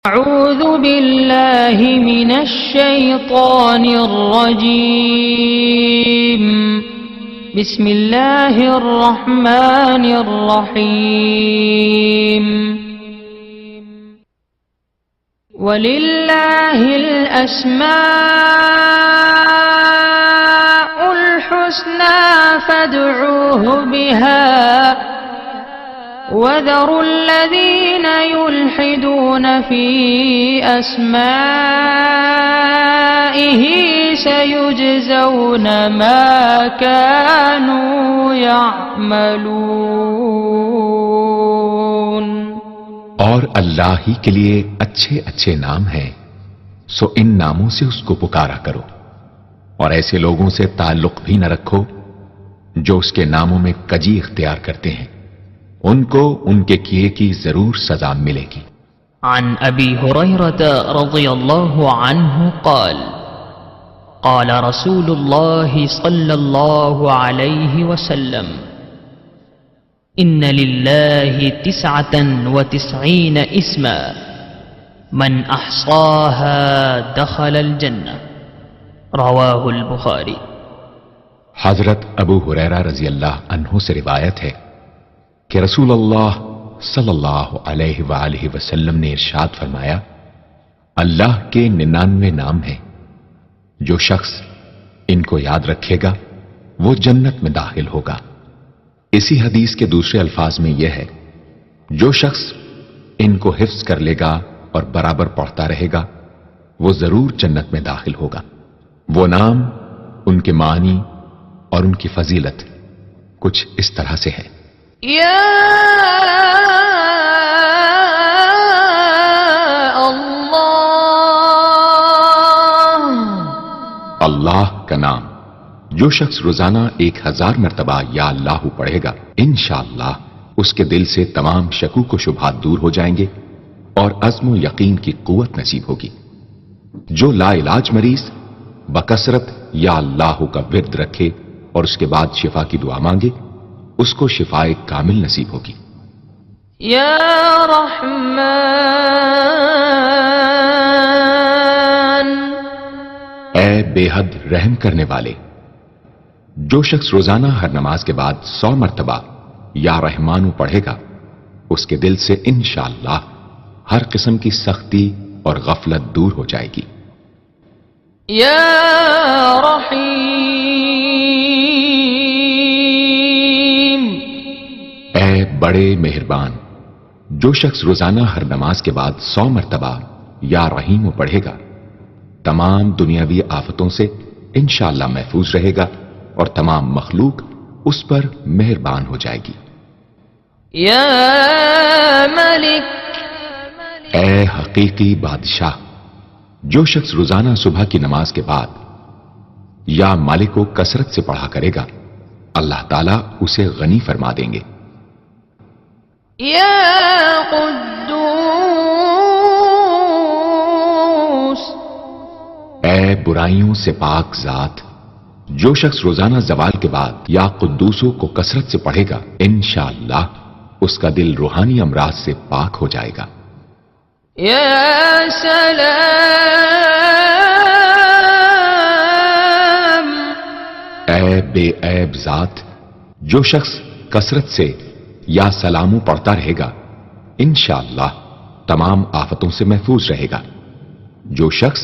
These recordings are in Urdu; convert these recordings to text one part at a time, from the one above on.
أعوذ بالله من الشيطان الرجيم. بسم الله الرحمن الرحيم. ولله الأسماء الحسنى فادعوه بها وذروا الذين يلحدون في أسمائه سيجزون ما كانوا يعملون. اور اللہ ہی کے لیے اچھے اچھے نام ہیں، سو ان ناموں سے اس کو پکارا کرو، اور ایسے لوگوں سے تعلق بھی نہ رکھو جو اس کے ناموں میں کجی اختیار کرتے ہیں، ان کو ان کے کیے کی ضرور سزا ملے گی. عن ابی ہریرہ رضی اللہ عنہ قال قال رسول اللہ صلی اللہ علیہ وسلم ان للہ 99 اسما من احصاها دخل الجنہ. رواہ البخاری. حضرت ابو ہریرہ رضی اللہ عنہ سے روایت ہے کہ رسول اللہ صلی اللہ علیہ وآلہ وسلم نے ارشاد فرمایا، اللہ کے 99 نام ہیں، جو شخص ان کو یاد رکھے گا وہ جنت میں داخل ہوگا. اسی حدیث کے دوسرے الفاظ میں یہ ہے، جو شخص ان کو حفظ کر لے گا اور برابر پڑھتا رہے گا وہ ضرور جنت میں داخل ہوگا. وہ نام، ان کے معنی اور ان کی فضیلت کچھ اس طرح سے ہے. یا اللہ، اللہ کا نام جو شخص روزانہ 1000 مرتبہ یا اللہ پڑھے گا، انشاءاللہ اس کے دل سے تمام شکوک و شبہات دور ہو جائیں گے اور عزم و یقین کی قوت نصیب ہوگی. جو لا علاج مریض بکثرت یا اللہ کا ورد رکھے اور اس کے بعد شفا کی دعا مانگے، اس کو شفائے کامل نصیب ہوگی. یا رحمان، اے بے حد رحم کرنے والے. جو شخص روزانہ ہر نماز کے بعد 100 مرتبہ یا رحمانو پڑھے گا، اس کے دل سے انشاءاللہ ہر قسم کی سختی اور غفلت دور ہو جائے گی. یا رحیم، اے بڑے مہربان. جو شخص روزانہ ہر نماز کے بعد 100 مرتبہ یا رحیم پڑھے گا، تمام دنیاوی آفتوں سے انشاءاللہ محفوظ رہے گا اور تمام مخلوق اس پر مہربان ہو جائے گی. یا ملک، اے حقیقی بادشاہ. جو شخص روزانہ صبح کی نماز کے بعد یا مالک کو کثرت سے پڑھا کرے گا، اللہ تعالیٰ اسے غنی فرما دیں گے. یا قدوس، اے برائیوں سے پاک ذات. جو شخص روزانہ زوال کے بعد یا قدوسوں کو کثرت سے پڑھے گا، انشاءاللہ اس کا دل روحانی امراض سے پاک ہو جائے گا. یا سلام، اے بے عیب ذات. جو شخص کثرت سے یا سلامو پڑھتا رہے گا، انشاءاللہ تمام آفتوں سے محفوظ رہے گا. جو شخص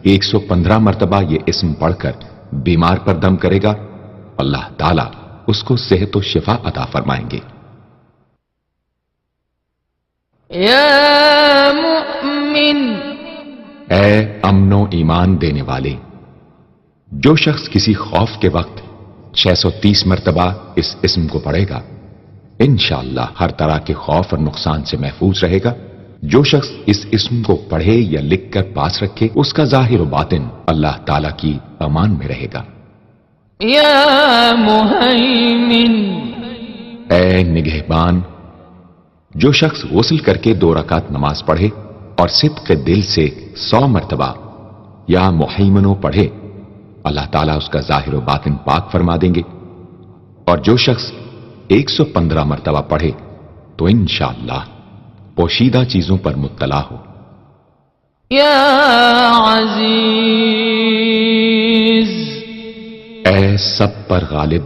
115 مرتبہ یہ اسم پڑھ کر بیمار پر دم کرے گا، اللہ تعالیٰ اس کو صحت و شفا عطا فرمائیں گے. یا مؤمن، اے امن و ایمان دینے والے. جو شخص کسی خوف کے وقت 630 مرتبہ اس اسم کو پڑھے گا، انشاءاللہ ہر طرح کے خوف اور نقصان سے محفوظ رہے گا. جو شخص اس اسم کو پڑھے یا لکھ کر پاس رکھے، اس کا ظاہر و باطن اللہ تعالیٰ کی امان میں رہے گا. یا مہیمن، اے نگہبان. جو شخص غسل کر کے 2 رکعت نماز پڑھے اور صدق دل سے 100 مرتبہ یا محیمنو پڑھے، اللہ تعالیٰ اس کا ظاہر و باطن پاک فرما دیں گے. اور جو شخص 115 مرتبہ پڑھے تو انشاءاللہ پوشیدہ چیزوں پر مطلع ہو. يا عزيز اے سب پر غالب،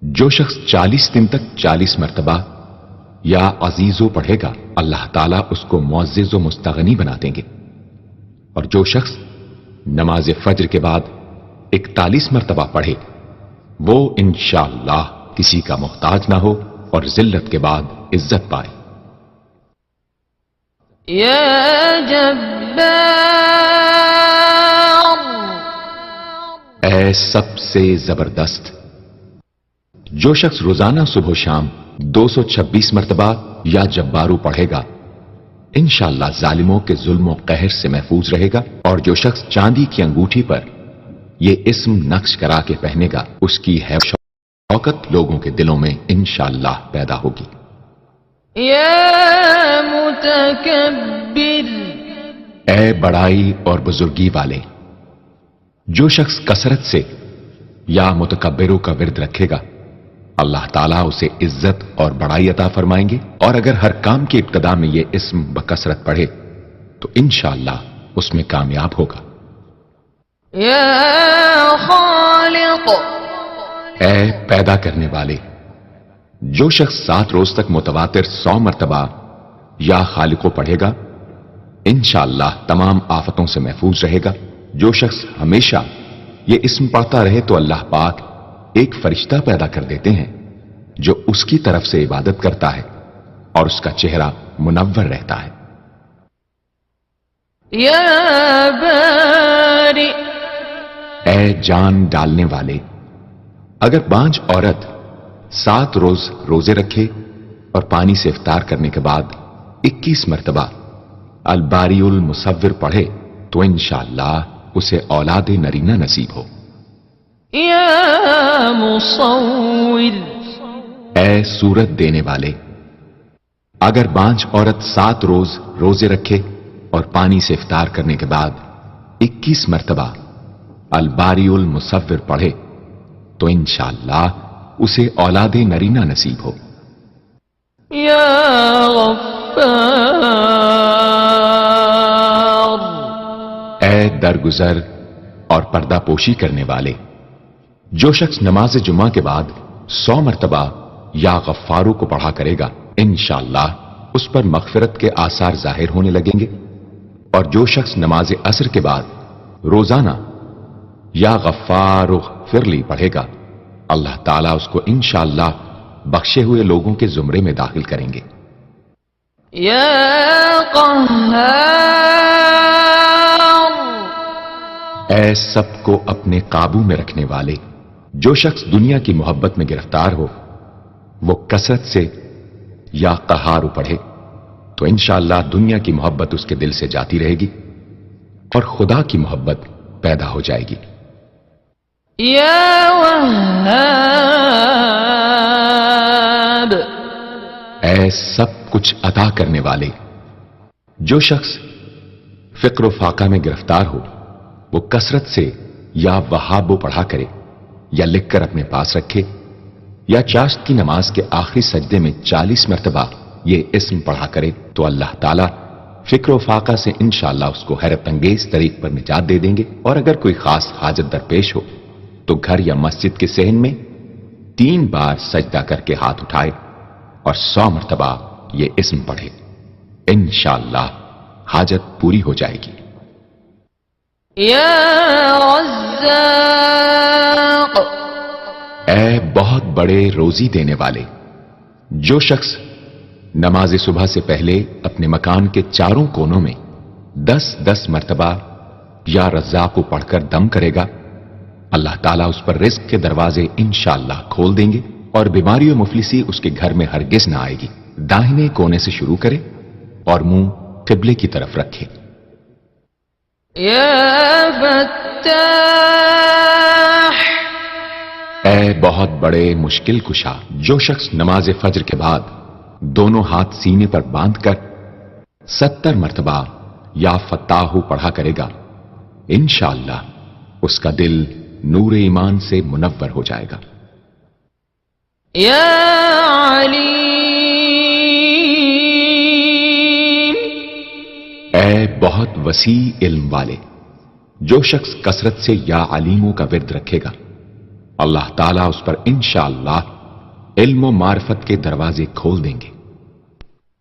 جو شخص 40 دن تک 40 مرتبہ یا عزیزو پڑھے گا اللہ تعالیٰ اس کو معزز و مستغنی بنا دیں گے، اور جو شخص نماز فجر کے بعد 41 مرتبہ پڑھے وہ انشاءاللہ کسی کا محتاج نہ ہو اور ذلت کے بعد عزت پائے۔ يا جبار اے سب سے زبردست، جو شخص روزانہ صبح و شام 226 مرتبہ یا جبارو پڑھے گا انشاءاللہ ظالموں کے ظلم و قہر سے محفوظ رہے گا، اور جو شخص چاندی کی انگوٹھی پر یہ اسم نقش کرا کے پہنے گا اس کی شوکت لوگوں کے دلوں میں انشاءاللہ پیدا ہوگی۔ يا متكبر اے بڑائی اور بزرگی والے، جو شخص کثرت سے یا متکبروں کا ورد رکھے گا اللہ تعالیٰ اسے عزت اور بڑائی عطا فرمائیں گے، اور اگر ہر کام کی ابتدا میں یہ اسم بکثرت پڑھے تو انشاءاللہ اس میں کامیاب ہوگا۔ يا خالق اے پیدا کرنے والے، جو شخص 7 روز تک متواتر 100 مرتبہ یا خالقو پڑھے گا انشاءاللہ تمام آفتوں سے محفوظ رہے گا۔ جو شخص ہمیشہ یہ اسم پڑھتا رہے تو اللہ پاک ایک فرشتہ پیدا کر دیتے ہیں جو اس کی طرف سے عبادت کرتا ہے اور اس کا چہرہ منور رہتا ہے۔ يا بارئ اے جان ڈالنے والے، اگر بانجھ عورت 7 روز روزے رکھے اور پانی سے افطار کرنے کے بعد 21 مرتبہ الباری المصور پڑھے تو انشاءاللہ اسے اولاد نرینہ نصیب ہو۔ يا مصور اے صورت دینے والے، اگر بانجھ عورت 7 روز روزے رکھے اور پانی سے افطار کرنے کے بعد 21 مرتبہ الباری المصور پڑھے تو انشاءاللہ اسے اولاد نرینہ نصیب ہو۔ يا غفار اے درگزر اور پردہ پوشی کرنے والے، جو شخص نماز جمعہ کے بعد 100 مرتبہ یا غفارو کو پڑھا کرے گا انشاءاللہ اس پر مغفرت کے آثار ظاہر ہونے لگیں گے، اور جو شخص نماز عصر کے بعد روزانہ یا غفار اغفر لی پڑھے گا اللہ تعالیٰ اس کو انشاءاللہ بخشے ہوئے لوگوں کے زمرے میں داخل کریں گے۔ يا قهار اے سب کو اپنے قابو میں رکھنے والے، جو شخص دنیا کی محبت میں گرفتار ہو وہ کثرت سے یا قہار پڑھے تو انشاءاللہ دنیا کی محبت اس کے دل سے جاتی رہے گی اور خدا کی محبت پیدا ہو جائے گی۔ يا وهاب اے سب کچھ عطا کرنے والے، جو شخص فقر و فاقہ میں گرفتار ہو وہ کثرت سے یا وہاب پڑھا کرے یا لکھ کر اپنے پاس رکھے یا چاشت کی نماز کے آخری سجدے میں 40 مرتبہ یہ اسم پڑھا کرے تو اللہ تعالیٰ فکر و فاقہ سے انشاءاللہ اس کو حیرت انگیز طریق پر نجات دے دیں گے، اور اگر کوئی خاص حاجت درپیش ہو تو گھر یا مسجد کے صحن میں 3 بار سجدہ کر کے ہاتھ اٹھائے اور 100 مرتبہ یہ اسم پڑھے، انشاءاللہ حاجت پوری ہو جائے گی۔ يا رزاق اے بہت بڑے روزی دینے والے، جو شخص نماز صبح سے پہلے اپنے مکان کے چاروں کونوں میں 10-10 مرتبہ یا رزاق کو پڑھ کر دم کرے گا اللہ تعالیٰ اس پر رزق کے دروازے انشاءاللہ کھول دیں گے اور بیماری و مفلسی اس کے گھر میں ہرگز نہ آئے گی۔ داہنے کونے سے شروع کرے اور منہ قبلے کی طرف رکھے۔ يا فتاح اے بہت بڑے مشکل کشا، جو شخص نماز فجر کے بعد دونوں ہاتھ سینے پر باندھ کر 70 مرتبہ یا فتاحو پڑھا کرے گا انشاءاللہ اس کا دل نور ایمان سے منور ہو جائے گا۔ يا عليم اے بہت وسیع علم والے، جو شخص کثرت سے یا علیموں کا ورد رکھے گا، اللہ تعالیٰ اس پر انشاءاللہ علم و معرفت کے دروازے کھول دیں گے۔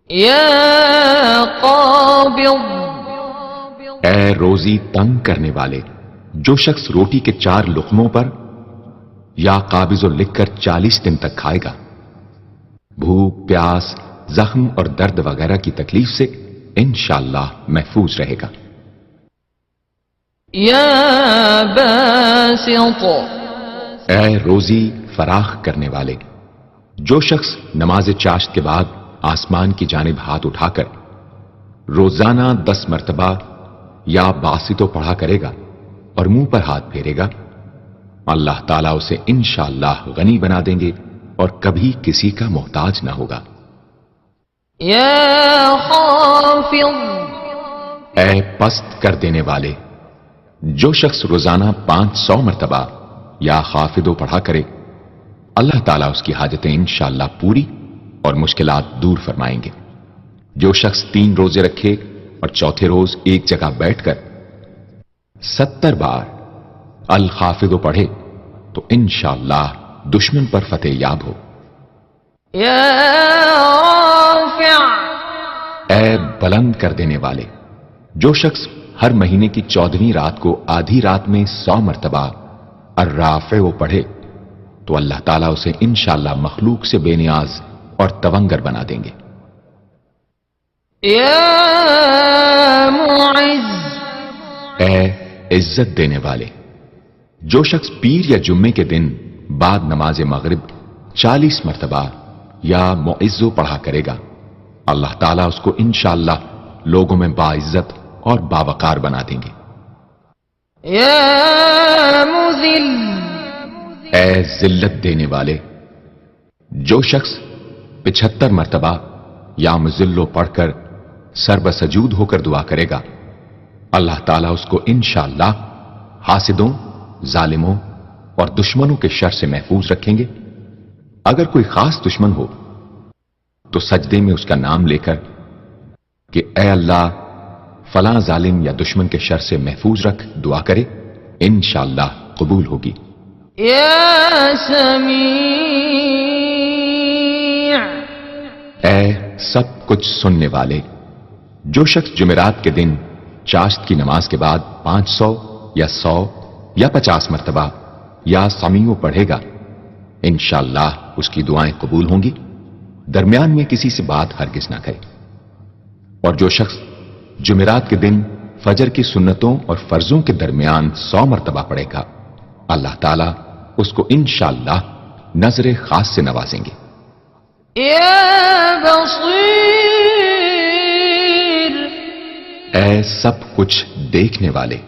یا قابض، اے روزی تنگ کرنے والے، جو شخص روٹی کے 4 لقموں پر یا قابض لکھ کر 40 دن تک کھائے گا، بھوک، پیاس، زخم اور درد وغیرہ کی تکلیف سے انشاءاللہ محفوظ رہے گا۔ یا باسط، اے روزی فراخ کرنے والے، جو شخص نماز چاشت کے بعد آسمان کی جانب ہاتھ اٹھا کر روزانہ 10 مرتبہ یا باسطو پڑھا کرے گا اور منہ پر ہاتھ پھیرے گا، اللہ تعالیٰ اسے انشاءاللہ غنی بنا دیں گے اور کبھی کسی کا محتاج نہ ہوگا۔ یا خافض، اے پست کر دینے والے، جو شخص روزانہ 500 مرتبہ یا خافضو پڑھا کرے، اللہ تعالیٰ اس کی حاجتیں انشاءاللہ پوری اور مشکلات دور فرمائیں گے۔ جو شخص 3 روزے رکھے اور چوتھے روز ایک جگہ بیٹھ کر 70 بار الخافضو پڑھے تو انشاءاللہ دشمن پر فتح یاب ہو۔ یا رافع، اے بلند کر دینے والے، جو شخص ہر مہینے کی 14ویں رات کو آدھی رات میں 100 مرتبہ الرافع پڑھے تو اللہ تعالیٰ اسے انشاءاللہ مخلوق سے بے نیاز اور تونگر بنا دیں گے۔ یا معز، اے عزت دینے والے، جو شخص پیر یا جمعے کے دن بعد نماز مغرب 40 مرتبہ یا معزو پڑھا کرے گا، اللہ تعالیٰ اس کو انشاءاللہ لوگوں میں باعزت اور باوقار بنا دیں گے۔ یا مذل، اے ذلت دینے والے، جو شخص 75 مرتبہ یا مذلو پڑھ کر سر بسجود ہو کر دعا کرے گا، اللہ تعالیٰ اس کو انشاءاللہ حاسدوں، ظالموں اور دشمنوں کے شر سے محفوظ رکھیں گے۔ اگر کوئی خاص دشمن ہو تو سجدے میں اس کا نام لے کر کہ اے اللہ فلاں ظالم یا دشمن کے شر سے محفوظ رکھ دعا کرے، انشاءاللہ قبول ہوگی۔ یا سمیع، اے سب کچھ سننے والے، جو شخص جمعرات کے دن چاشت کی نماز کے بعد 500 یا 100 یا 50 مرتبہ یا سمیع پڑھے گا، انشاءاللہ اس کی دعائیں قبول ہوں گی، درمیان میں کسی سے بات ہرگز نہ کرے۔ اور جو شخص جمعرات کے دن فجر کی سنتوں اور فرضوں کے درمیان 100 مرتبہ پڑھے گا، اللہ تعالیٰ اس کو انشاءاللہ نظر خاص سے نوازیں گے۔ یا بصیر، اے سب کچھ دیکھنے والے،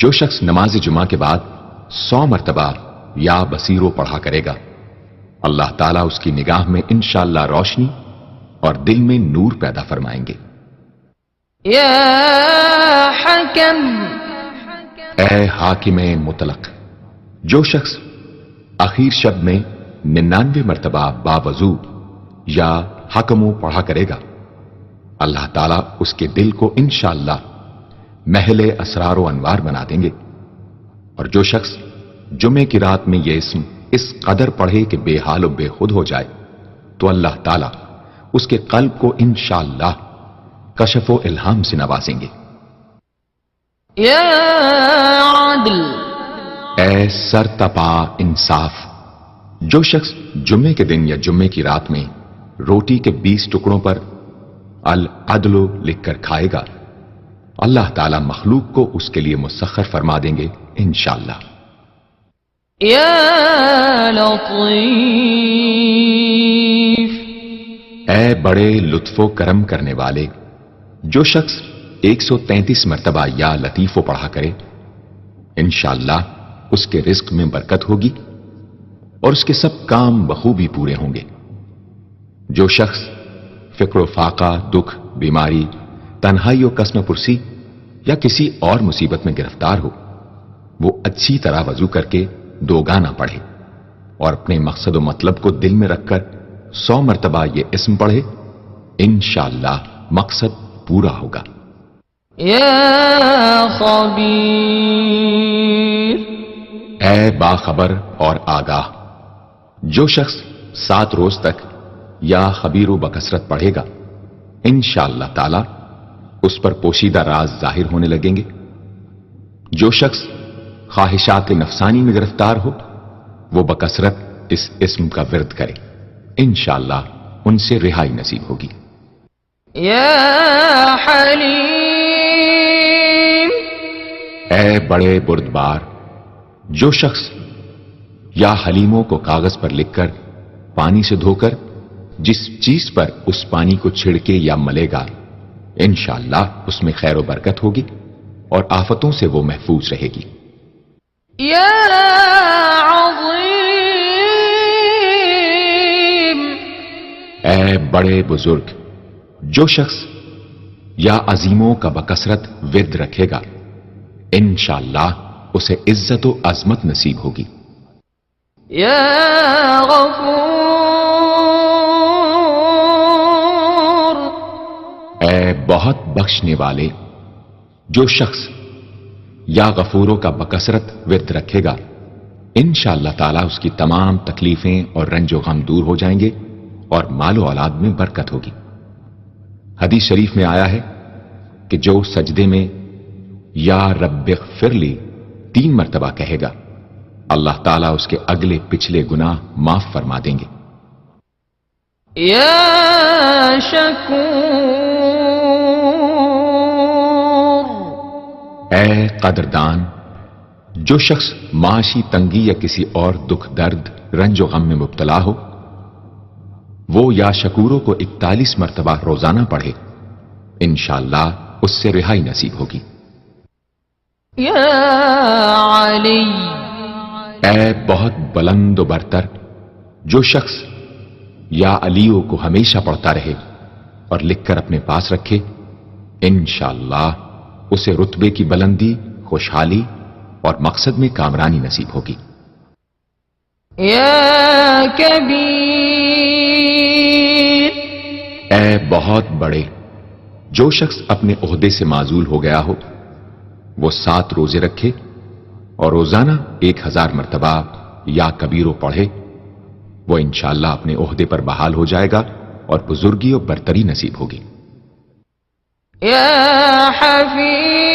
جو شخص نماز جمعہ کے بعد 100 مرتبہ یا بصیرو پڑھا کرے گا، اللہ تعالیٰ اس کی نگاہ میں انشاءاللہ روشنی اور دل میں نور پیدا فرمائیں گے۔ یا حکم، اے حاکم مطلق، جو شخص آخر شب میں 99 مرتبہ باوضو یا حکمو پڑھا کرے گا، اللہ تعالیٰ اس کے دل کو انشاءاللہ محل اسرار و انوار بنا دیں گے۔ اور جو شخص جمعے کی رات میں یہ اسم اس قدر پڑھے کہ بے حال و بے خود ہو جائے تو اللہ تعالیٰ اس کے قلب کو انشاءاللہ کشف و الہام سے نوازیں گے۔ یا عدل، اے سر تپا انصاف، جو شخص جمعے کے دن یا جمعے کی رات میں روٹی کے 20 ٹکڑوں پر العدل لکھ کر کھائے گا، اللہ تعالیٰ مخلوق کو اس کے لیے مسخر فرما دیں گے انشاءاللہ۔ یا لطیف، اے بڑے لطف و کرم کرنے والے، جو شخص 133 مرتبہ یا لطیفو پڑھا کرے، انشاءاللہ اس کے رزق میں برکت ہوگی اور اس کے سب کام بخوبی پورے ہوں گے۔ جو شخص فقر و فاقہ، دکھ، بیماری، تنہائی و کسم پرسی یا کسی اور مصیبت میں گرفتار ہو، وہ اچھی طرح وضو کر کے 2 گانا پڑھے اور اپنے مقصد و مطلب کو دل میں رکھ کر 100 مرتبہ یہ اسم پڑھے، انشاءاللہ مقصد پورا ہوگا۔ يا خبير اے باخبر اور آگاہ، جو شخص 7 روز تک یا خبیر و بکثرت پڑھے گا، انشاءاللہ تعالی اس پر پوشیدہ راز ظاہر ہونے لگیں گے۔ جو شخص خواہشات نفسانی میں گرفتار ہو، وہ بکثرت اس اسم کا ورد کرے، انشاءاللہ ان سے رہائی نصیب ہوگی۔ يا حليم اے بڑے بردبار، جو شخص یا حلیموں کو کاغذ پر لکھ کر پانی سے دھو کر جس چیز پر اس پانی کو چھڑکے یا ملے گا، انشاءاللہ اس میں خیر و برکت ہوگی اور آفتوں سے وہ محفوظ رہے گی۔ يا عظيم اے بڑے بزرگ، جو شخص یا عظیموں کا بکثرت ورد رکھے گا، انشاءاللہ اسے عزت و عظمت نصیب ہوگی۔ يا غفور اے بہت بخشنے والے، جو شخص یا غفوروں کا بکثرت ورد رکھے گا، انشاءاللہ تعالی اس کی تمام تکلیفیں اور رنج و غم دور ہو جائیں گے اور مال و اولاد میں برکت ہوگی۔ حدیث شریف میں آیا ہے کہ جو سجدے میں یا رب اغفر لی 3 مرتبہ کہے گا، اللہ تعالیٰ اس کے اگلے پچھلے گناہ معاف فرما دیں گے۔ يا شكور اے قدردان، جو شخص معاشی تنگی یا کسی اور دکھ درد رنج و غم میں مبتلا ہو، وہ یا شکوروں کو 41 مرتبہ روزانہ پڑھے، انشاءاللہ اس سے رہائی نصیب ہوگی۔ يا علي اے بہت بلند و برتر، جو شخص یا علیوں کو ہمیشہ پڑھتا رہے اور لکھ کر اپنے پاس رکھے، انشاءاللہ اسے رتبے کی بلندی، خوشحالی اور مقصد میں کامرانی نصیب ہوگی۔ يا كبير اے بہت بڑے، جو شخص اپنے عہدے سے معزول ہو گیا ہو، وہ 7 روزے رکھے اور روزانہ 1000 مرتبہ یا کبیرو پڑھے، وہ انشاءاللہ اپنے عہدے پر بحال ہو جائے گا اور بزرگی اور برتری نصیب ہوگی۔ يا حفيظ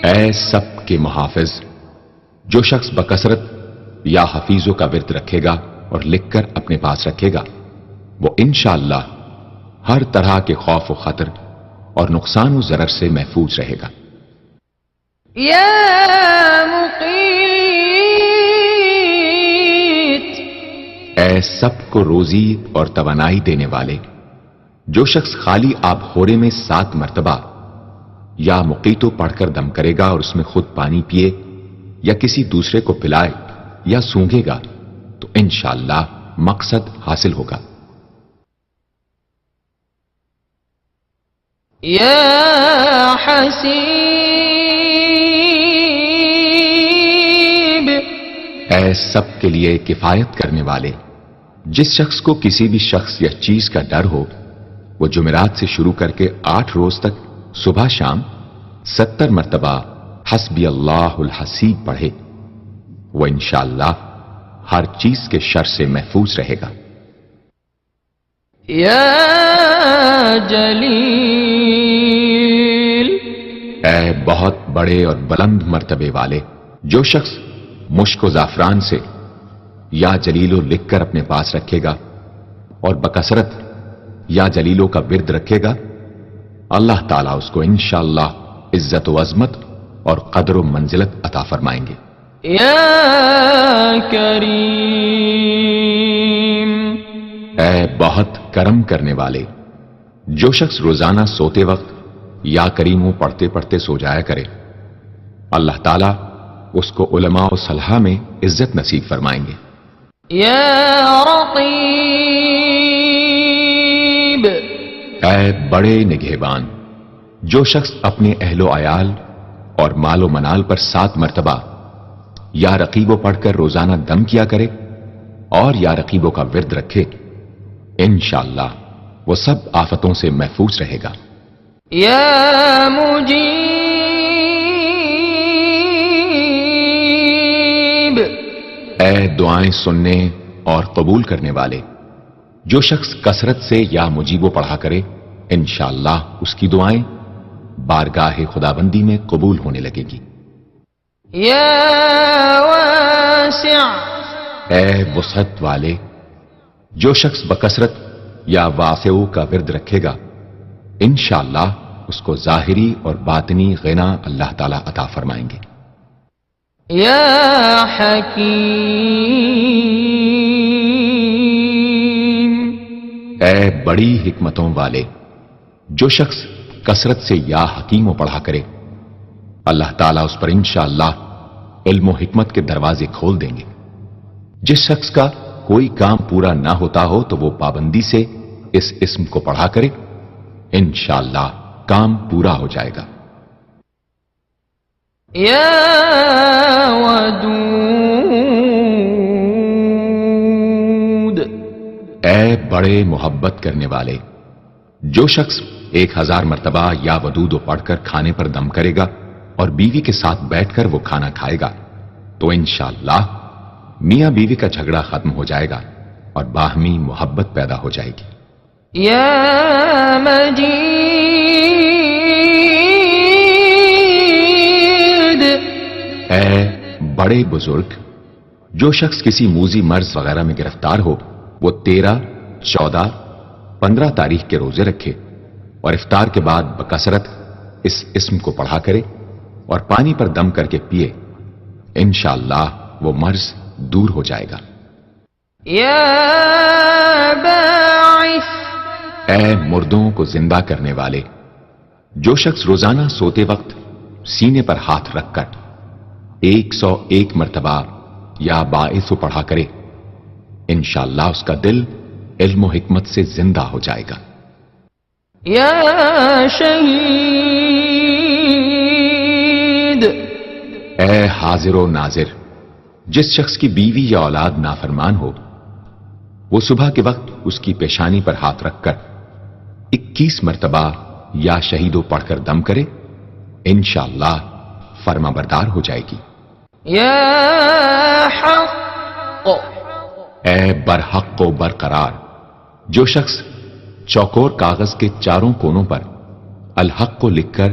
اے سب کے محافظ، جو شخص بکثرت یا حفیظوں کا ورد رکھے گا اور لکھ کر اپنے پاس رکھے گا، وہ انشاءاللہ ہر طرح کے خوف و خطر اور نقصان و ضرر سے محفوظ رہے گا۔ يا مقيت اے سب کو روزی اور توانائی دینے والے، جو شخص خالی آب خورے میں 7 مرتبہ یا مقیتو پڑھ کر دم کرے گا اور اس میں خود پانی پیے یا کسی دوسرے کو پلائے یا سونگے گا، تو انشاءاللہ مقصد حاصل ہوگا۔ يا حسيب اے سب کے لیے کفایت کرنے والے، جس شخص کو کسی بھی شخص یا چیز کا ڈر ہو، وہ جمعرات سے شروع کر کے 8 روز تک صبح شام 70 مرتبہ حسبی اللہ الحسیب پڑھے، وہ انشاءاللہ ہر چیز کے شر سے محفوظ رہے گا۔ يا جلیل اے بہت بڑے اور بلند مرتبے والے، جو شخص مشک و زعفران سے یا جلیلو لکھ کر اپنے پاس رکھے گا اور بکثرت یا جلیلوں کا ورد رکھے گا، اللہ تعالیٰ اس کو انشاءاللہ عزت و عظمت اور قدر و منزلت عطا فرمائیں گے۔ يا کریم اے بہت کرم کرنے والے، جو شخص روزانہ سوتے وقت یا کریموں پڑھتے پڑھتے سو جایا کرے، اللہ تعالیٰ اس کو علماء و صلحاء میں عزت نصیب فرمائیں گے۔ يا رقیب اے بڑے نگہبان، جو شخص اپنے اہل و عیال اور مال و منال پر 7 مرتبہ یا رقیبو پڑھ کر روزانہ دم کیا کرے اور یا رقیبوں کا ورد رکھے، انشاءاللہ وہ سب آفتوں سے محفوظ رہے گا۔ يا مجيب اے دعائیں سننے اور قبول کرنے والے، جو شخص کثرت سے یا مجیبو پڑھا کرے انشاءاللہ اس کی دعائیں بارگاہ خدابندی میں قبول ہونے لگے گی۔ يا واسع اے وسعت والے، جو شخص بکثرت یا واسعو کا ورد رکھے گا انشاءاللہ اس کو ظاہری اور باطنی غنا اللہ تعالیٰ عطا فرمائیں گے۔ يا حكيم اے بڑی حکمتوں والے، جو شخص کثرت سے یا حکیم و پڑھا کرے اللہ تعالیٰ اس پر انشاءاللہ علم و حکمت کے دروازے کھول دیں گے۔ جس شخص کا کوئی کام پورا نہ ہوتا ہو تو وہ پابندی سے اس اسم کو پڑھا کرے انشاءاللہ کام پورا ہو جائے گا۔ يا ودود اے بڑے محبت کرنے والے، جو شخص 1000 مرتبہ یا ودود پڑھ کر کھانے پر دم کرے گا اور بیوی کے ساتھ بیٹھ کر وہ کھانا کھائے گا تو انشاءاللہ میاں بیوی کا جھگڑا ختم ہو جائے گا اور باہمی محبت پیدا ہو جائے گی۔ يا مجيد اے بڑے بزرگ، جو شخص کسی موذی مرض وغیرہ میں گرفتار ہو وہ 13، 14، 15 تاریخ کے روزے رکھے اور افطار کے بعد بکثرت اس اسم کو پڑھا کرے اور پانی پر دم کر کے پیے انشاءاللہ وہ مرض دور ہو جائے گا۔ يا باعث اے مردوں کو زندہ کرنے والے، جو شخص روزانہ سوتے وقت سینے پر ہاتھ رکھ کر 101 مرتبہ یا باعث پڑھا کرے انشاءاللہ اس کا دل علم و حکمت سے زندہ ہو جائے گا۔ يا شهيد اے حاضر و ناظر، جس شخص کی بیوی یا اولاد نافرمان ہو وہ صبح کے وقت اس کی پیشانی پر ہاتھ رکھ کر 21 مرتبہ یا شہیدو پڑھ کر دم کرے انشاءاللہ فرما بردار ہو جائے گی۔ يا حق اے برحق و برقرار، جو شخص چوکور کاغذ کے چاروں کونوں پر الحق کو لکھ کر